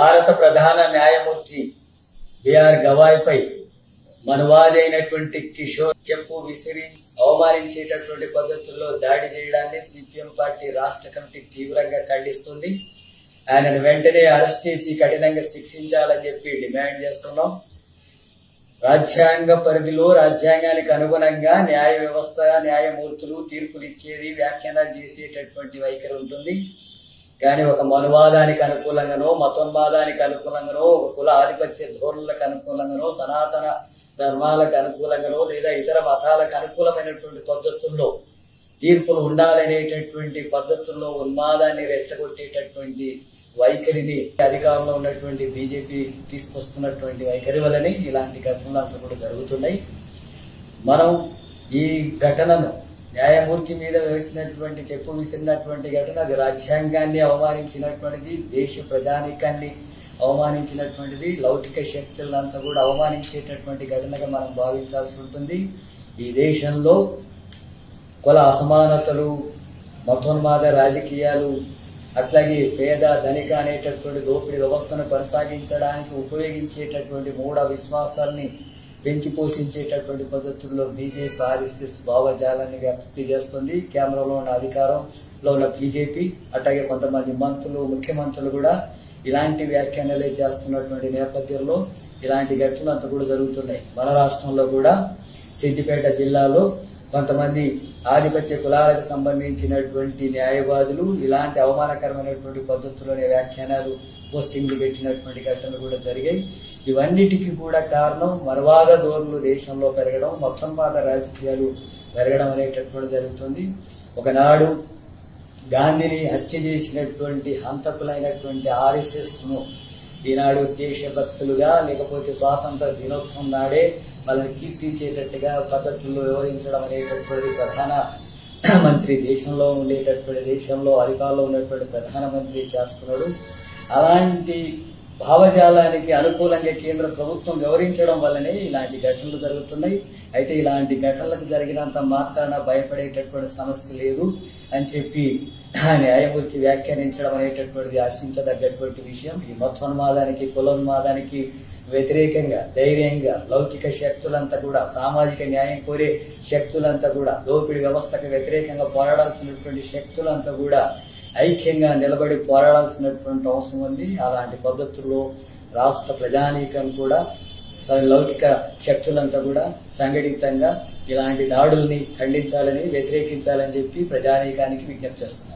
భారత ప్రధాన న్యాయమూర్తి బిఆర్ గవాయ్పై మనువాది అయినటువంటి కిషోర్ చెప్పు విసిరి అవమానించేటటువంటి పద్ధతుల్లో దాడి చేయడాన్ని సిపిఎం పార్టీ రాష్ట్ర కమిటీ తీవ్రంగా ఖండిస్తుంది. ఆయనను వెంటనే అరెస్ట్ చేసి కఠినంగా శిక్షించాలని చెప్పి డిమాండ్ చేస్తున్నాం. రాజ్యాంగ పరిధిలో రాజ్యాంగానికి అనుగుణంగా న్యాయ వ్యవస్థ, న్యాయమూర్తులు తీర్పులు ఇచ్చేది, వ్యాఖ్యానాలు చేసేటటువంటి వైఖరి ఉంటుంది. కానీ ఒక మనువాదానికి అనుకూలంగానో, మతోన్మాదానికి అనుకూలంగానో, ఒక కుల ఆధిపత్య ధోరణులకు అనుకూలంగానో, సనాతన ధర్మాలకు అనుకూలంగానో లేదా ఇతర మతాలకు అనుకూలమైనటువంటి పద్ధతుల్లో తీర్పులు ఉండాలనేటటువంటి పద్ధతుల్లో ఉన్మాదాన్ని రెచ్చగొట్టేటటువంటి వైఖరిని అధికారంలో ఉన్నటువంటి బీజేపీ తీసుకొస్తున్నటువంటి వైఖరి వల్లనే ఇలాంటి ఘటనలు అంతా కూడా జరుగుతున్నాయి. మనం ఈ ఘటనను న్యాయమూర్తి మీద వేసినటువంటి చెప్పు విసిరినటువంటి ఘటన అది రాజ్యాంగాన్ని అవమానించినటువంటిది, దేశ ప్రజానీకాన్ని అవమానించినటువంటిది, లౌకిక శక్తులంతా కూడా అవమానించేటటువంటి ఘటనగా మనం భావించాల్సి ఉంటుంది. ఈ దేశంలో కుల అసమానతలు, మతోన్మాద రాజకీయాలు, అట్లాగే పేద ధనిక అనేటటువంటి దోపిడీ వ్యవస్థను కొనసాగించడానికి ఉపయోగించేటటువంటి మూఢ విశ్వాసాల్ని పెంచి పోషించేటటువంటి పద్ధతుల్లో బీజేపీ ఆర్ఎస్ఎస్ భావజాలాన్ని వ్యాప్తి చేస్తుంది. కేంద్రంలో ఉన్న అధికారంలో ఉన్న బీజేపీ అట్లాగే కొంతమంది మంత్రులు, ముఖ్యమంత్రులు కూడా ఇలాంటి వ్యాఖ్యానాలే చేస్తున్నటువంటి నేపథ్యంలో ఇలాంటి ఘటనలు అంతా కూడా జరుగుతున్నాయి. మన రాష్ట్రంలో కూడా సిద్దిపేట జిల్లాలో కొంతమంది ఆధిపత్య కులాలకు సంబంధించినటువంటి న్యాయవాదులు ఇలాంటి అవమానకరమైనటువంటి పద్ధతుల్లోనే వ్యాఖ్యానాలు, పోస్టింగ్లు పెట్టినటువంటి ఘటనలు కూడా జరిగాయి. ఇవన్నిటికీ కూడా కారణం మనువాద ధోరణులు దేశంలో పెరగడం, మతోన్మాద రాజకీయాలు పెరగడం అనేటటువంటి జరుగుతుంది. ఒకనాడు గాంధీని హత్య చేసినటువంటి హంతకులైనటువంటి ఆర్ఎస్ఎస్ ను ఈనాడు దేశభక్తులుగా లేకపోతే స్వాతంత్ర దినోత్సవం నాడే వాళ్ళని కీర్తించేటట్టుగా పద్ధతుల్లో వివరించడం అనేటటువంటి ప్రధాన మంత్రి దేశంలో అధికారంలో ఉన్నటువంటి ప్రధానమంత్రి చేస్తున్నాడు. అలాంటి భావజాలానికి అనుకూలంగా కేంద్ర ప్రభుత్వం వివరించడం వల్లనే ఇలాంటి ఘటనలు జరుగుతున్నాయి. అయితే ఇలాంటి ఘటనలకు జరిగినంత మాత్రాన భయపడేటటువంటి సమస్య లేదు అని చెప్పి న్యాయమూర్తి వ్యాఖ్యానించడం అనేటటువంటిది హర్షించదగ్గటువంటి విషయం. ఈ మతోన్మాదానికి, కులోన్మాదానికి వ్యతిరేకంగా ధైర్యంగా లౌకిక శక్తులంతా కూడా, సామాజిక న్యాయం కోరే శక్తులంతా కూడా, దోపిడీ వ్యవస్థకు వ్యతిరేకంగా పోరాడాల్సినటువంటి శక్తులంతా కూడా ఐక్యంగా నిలబడి పోరాడాల్సినటువంటి అవసరం ఉంది. అలాంటి పద్ధతుల్లో రాష్ట్ర ప్రజానీకం కూడా, లౌకిక శక్తులంతా కూడా సంఘటితంగా ఇలాంటి దాడుల్ని ఖండించాలని, వ్యతిరేకించాలని చెప్పి ప్రజానీకానికి విజ్ఞప్తి చేస్తున్నారు.